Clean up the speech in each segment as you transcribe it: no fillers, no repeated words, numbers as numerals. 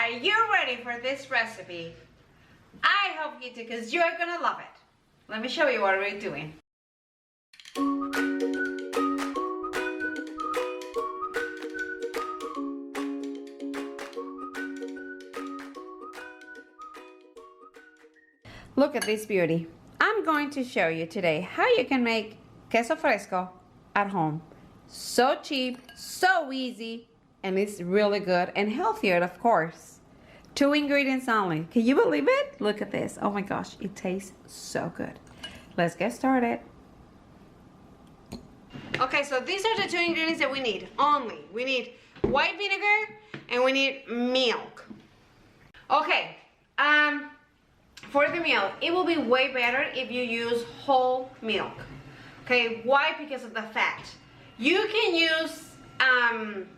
Are you ready for this recipe? I hope you do, because you're gonna love it. Let me show you what we're doing. Look at this beauty. I'm going to show you today how you can make queso fresco at home. So cheap, so easy, and it's really good and healthier, of course. 2 ingredients only. Can you believe it? Look at this. Oh my gosh, it tastes so good. Let's get started. Okay, so these are the 2 ingredients that we need only. We need white vinegar and we need milk. Okay, for the milk, it will be way better if you use whole milk. Okay, why? Because of the fat. You can use 2%,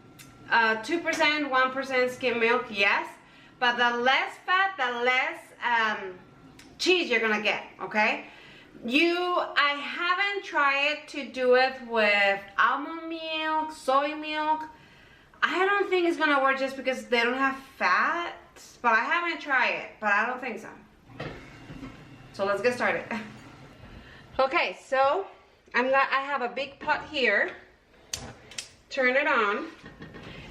1% skim milk, yes, but the less fat, the less cheese you're gonna get, okay? I haven't tried to do it with almond milk, soy milk. I don't think it's gonna work just because they don't have fat, but I haven't tried it, but I don't think so. So let's get started. Okay, so I have a big pot here. Turn it on.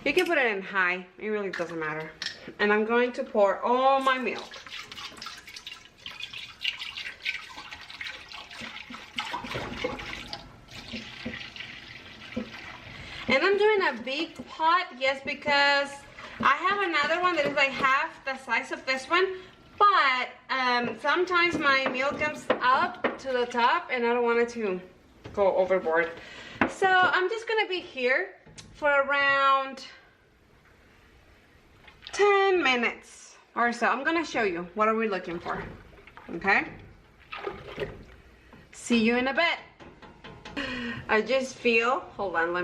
You can put it in high, it really doesn't matter. And I'm going to pour all my milk. And I'm doing a big pot, yes, because I have another one that is like half the size of this one, but sometimes my milk comes up to the top and I don't want it to go overboard. So I'm just gonna be here for around 10 minutes or so. I'm gonna show you what are we looking for, okay? See you in a bit. I just feel, hold on,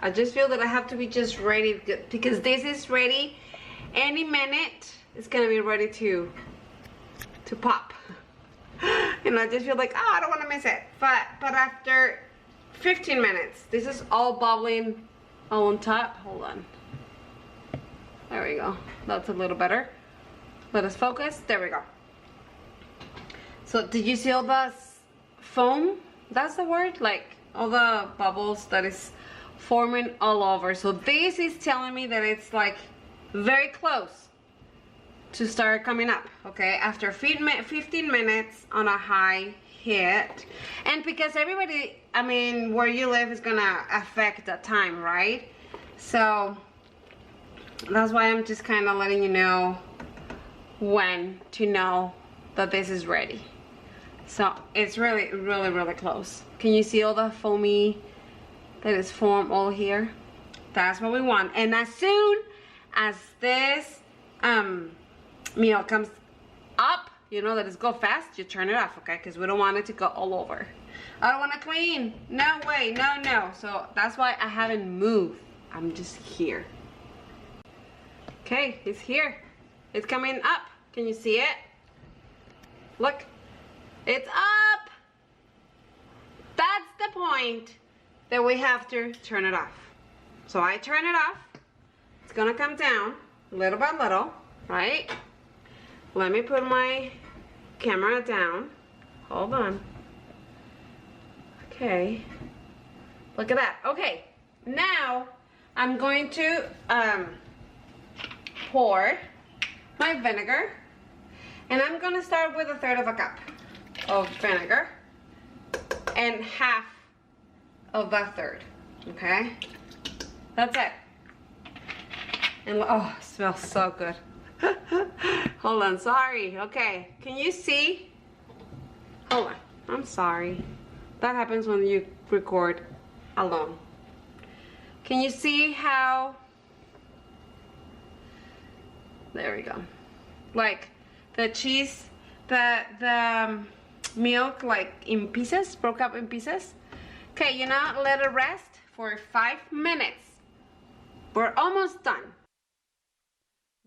I just feel that I have to be just ready because this is ready. Any minute it's gonna be ready to pop. And I just feel like, oh, I don't want to miss it. But after 15 minutes, this is all bubbling on top. Hold on. There we go. That's a little better. Let us focus. There we go. So did you see all the foam? That's the word? Like all the bubbles that is forming all over. So this is telling me that it's like very close to start coming up, okay? After 15 minutes on a high heat. And because everybody, I mean, where you live is gonna affect the time, right? So that's why I'm just kind of letting you know when to know that this is ready. So it's really, really, really close. Can you see all the foamy that is formed all here? That's what we want. And as soon as this milk comes up, you know that it's go fast, you turn it off, okay? Because we don't want it to go all over. I don't want to clean. No way, no. So that's why I haven't moved. I'm just here. Okay, it's here. It's coming up. Can you see it? Look, it's up. That's the point that we have to turn it off. So I turn it off. It's gonna come down little by little, right? Let me put my camera down. Hold on. Okay. Look at that. Okay. Now I'm going to pour my vinegar, and I'm gonna start with 1/3 cup of vinegar and half of 1/3. Okay. That's it. And oh, it smells so good. Hold on, sorry. Okay, can you see? Hold on, I'm sorry. That happens when you record alone. Can you see how? There we go. Like the cheese, the milk, like in pieces, broke up in pieces. Okay, you know, let it rest for 5 minutes. We're almost done.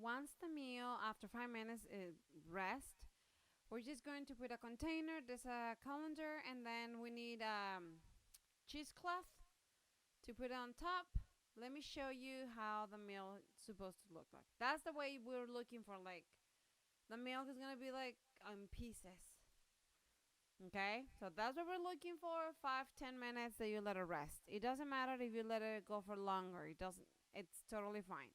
Once the meal, after 5 minutes, is rest, we're just going to put a container, there's a colander, and then we need cheesecloth to put it on top, let me show you how the meal is supposed to look like. That's the way we're looking for, like, the milk is gonna be like in pieces. Okay, so that's what we're looking for. 5-10 minutes that you let it rest. It doesn't matter if you let it go for longer. It doesn't, it's totally fine.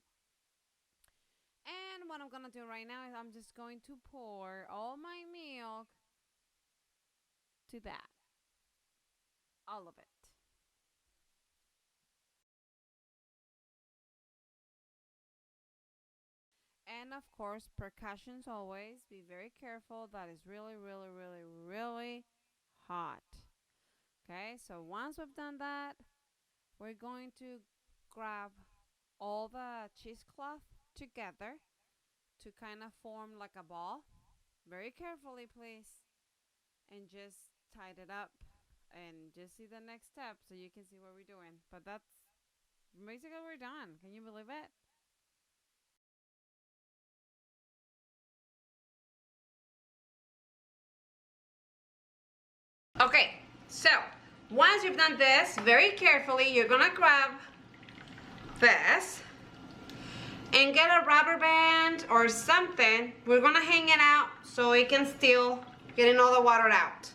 And what I'm gonna do right now is I'm just going to pour all my milk to that. All of it. And of course, precautions always. Be very careful. That is really, really, really, really hot. Okay, so once we've done that, we're going to grab all the cheesecloth together to kind of form like a ball. Very carefully, please. And just tied it up. And just see the next step so you can see what we're doing. But that's basically we're done. Can you believe it? Okay, so once you've done this, very carefully, you're gonna grab this and get a rubber band or something. We're gonna hang it out so it can still get all the water out.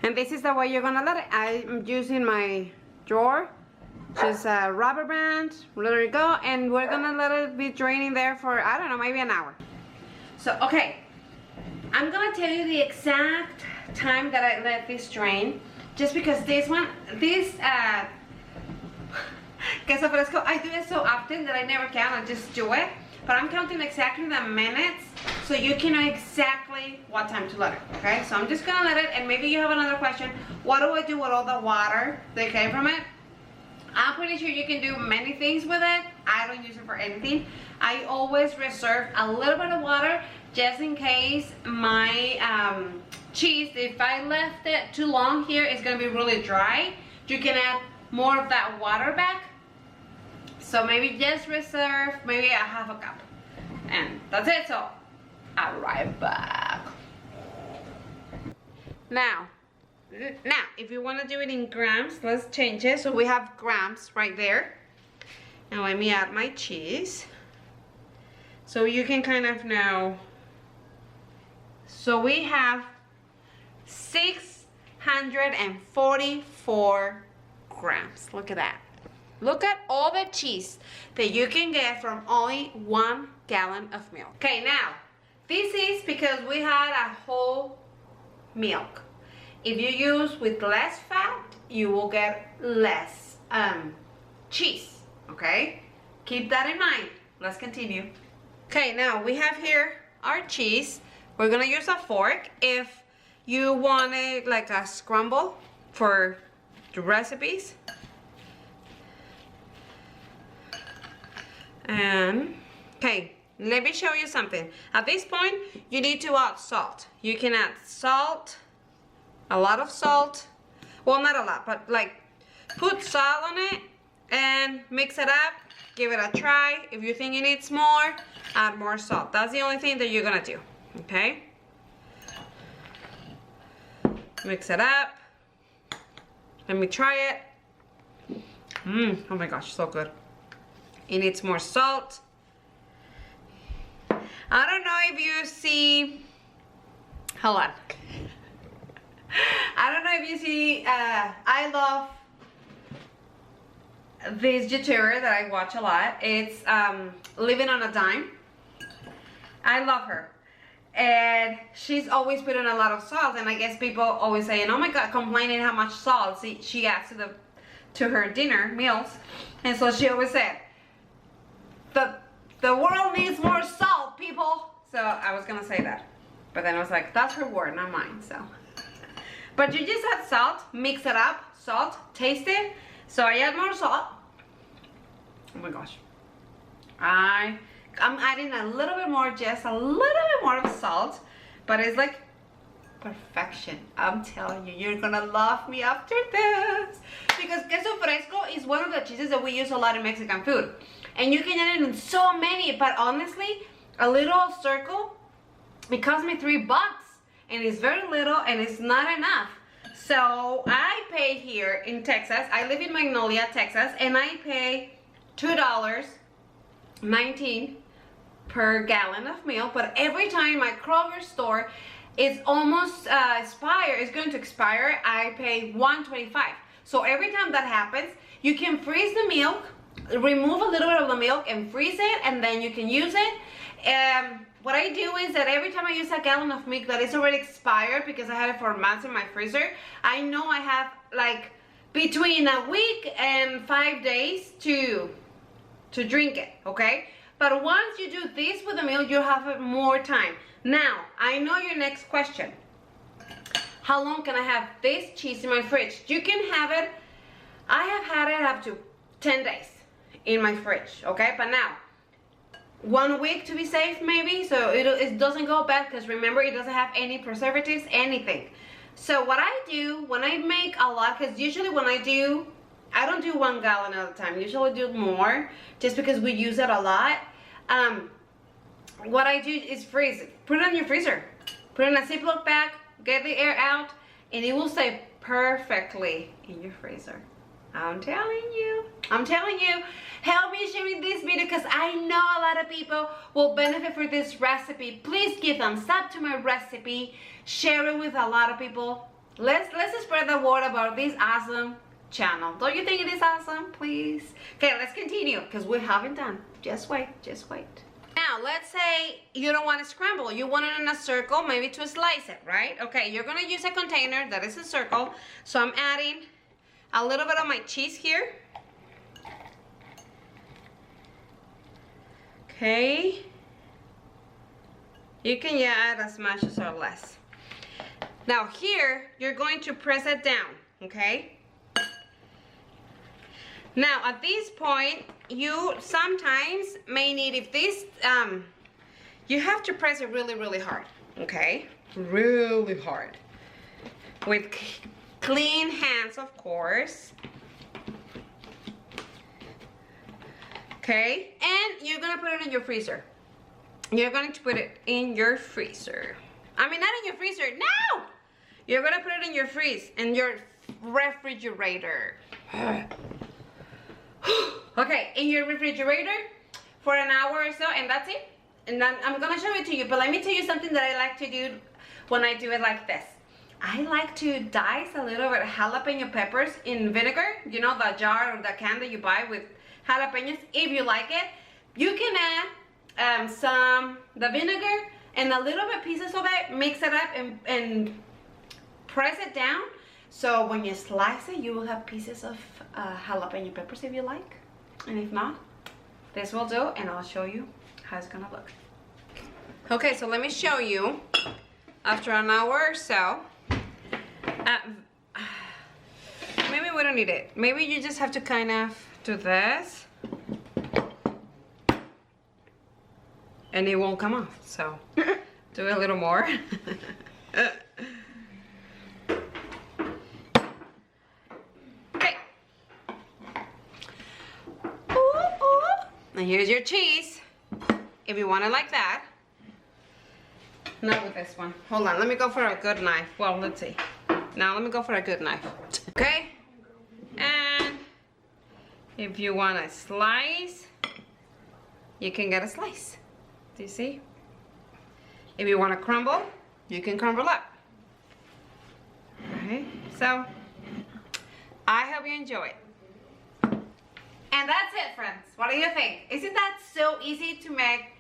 And this is the way you're gonna let it. I'm using my drawer, just a rubber band, let it go, and we're gonna let it be draining there for, I don't know, maybe an hour. So, okay, I'm gonna tell you the exact time that I let this drain, just because this queso fresco, I do it so often that I never count, I just do it. But I'm counting exactly the minutes so you can know exactly what time to let it, okay? So I'm just gonna let it, and maybe you have another question. What do I do with all the water that came from it? I'm pretty sure you can do many things with it. I don't use it for anything. I always reserve a little bit of water just in case my cheese, if I left it too long here, it's gonna be really dry. You can add more of that water back. So maybe just reserve maybe a half a cup. And that's it, so I'll be right back. Now, if you want to do it in grams, let's change it. So we have grams right there. Now let me add my cheese. So you can kind of know. So we have 644 grams. Look at that. Look at all the cheese that you can get from only 1 gallon of milk. Okay, now, this is because we had a whole milk. If you use with less fat, you will get less cheese, okay? Keep that in mind. Let's continue. Okay, now we have here our cheese. We're gonna use a fork. If you want it like a scramble for the recipes. And okay, let me show you something. At this point, you need to add salt. You can add salt, a lot of salt. Well, not a lot, but like put salt on it and mix it up. Give it a try. If you think it needs more, add more salt. That's the only thing that you're gonna do, okay? Mix it up. Let me try it. Oh my gosh, so good. It needs more salt. I don't know if you see, hold on. I don't know if you see, I love this YouTuber that I watch a lot. It's Living on a Dime. I love her. And she's always putting a lot of salt, and I guess people always saying, oh my god, complaining how much salt she adds to her dinner meals. And so she always said, the world needs more salt, people. So I was gonna say that, but then I was like, that's her word, not mine. So, but you just add salt, mix it up, salt, taste it. So I add more salt. Oh my gosh, I'm adding a little bit more, just a little bit more of salt, but it's like perfection. I'm telling you, you're gonna love me after this, because queso fresco is one of the cheeses that we use a lot in Mexican food. And you can add it in so many, but honestly, a little circle, it cost me $3, and it's very little, and it's not enough. So I pay here in Texas, I live in Magnolia, Texas, and I pay $2.19 per gallon of milk, but every time my Kroger store is almost it's going to expire, I pay $1.25. So every time that happens, you can freeze the milk, remove a little bit of the milk and freeze it, and then you can use it. What I do is that every time I use a gallon of milk that is already expired, because I had it for months in my freezer, I know I have like between a week and 5 days to drink it, okay? But once you do this with the milk, you have more time. Now, I know your next question. How long can I have this cheese in my fridge? You can have it, I have had it up to 10 days in my fridge, okay? But now, 1 week to be safe maybe, so it doesn't go bad, because remember, it doesn't have any preservatives, anything. So what I do when I make a lot, because usually when I don't do 1 gallon at a time, usually do more, just because we use it a lot. What I do is freeze it, put it in your freezer, put it in a Ziploc bag, get the air out, and it will stay perfectly in your freezer. I'm telling you, help me sharing this video, because I know a lot of people will benefit from this recipe. Please give thumbs up to my recipe, share it with a lot of people. Let's spread the word about this awesome channel. Don't you think it is awesome? Please. Okay, let's continue, because we haven't done. Just wait. Now, let's say you don't want to scramble. You want it in a circle, maybe to slice it, right? Okay, you're going to use a container that is a circle. So I'm adding a little bit of my cheese here. Okay. You can add as much as or less. Now here, you're going to press it down, okay? Now at this point, you sometimes may need, if this, you have to press it really, really hard, okay? Really hard. With clean hands, of course. Okay, and you're gonna put it in your freezer. You're going to put it in your freezer. I mean, not in your freezer, no! You're gonna put it in your in your refrigerator. Okay, in your refrigerator for an hour or so, and that's it. And I'm gonna show it to you, but let me tell you something that I like to do when I do it like this. I like to dice a little bit of jalapeno peppers in vinegar. You know, the jar or the can that you buy with jalapenos. If you like it, you can add the vinegar and a little bit pieces of it, mix it up and press it down. So when you slice it, you will have pieces of jalapeno peppers if you like. And if not, this will do, and I'll show you how it's gonna look. Okay, so let me show you after an hour or so. Maybe we don't need it. Maybe you just have to kind of do this and it won't come off, so do a little more. Okay. And here's your cheese if you want it like that. Not with this one. Hold on, let me go for a good knife. Well, let's see. Now let me go for a good knife. Okay? And if you want a slice, you can get a slice. Do you see? If you want to crumble, you can crumble up. Okay? So, I hope you enjoy it. And that's it, friends. What do you think? Isn't that so easy to make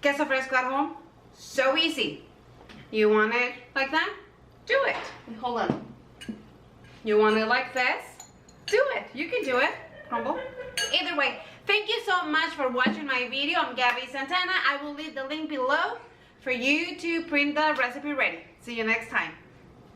queso fresco at home? So easy. You want it like that? Do it. Hold on. You want it like this? Do it. You can do it. Crumble. Either way, thank you so much for watching my video. I'm Gaby Santana. I will leave the link below for you to print the recipe ready. See you next time.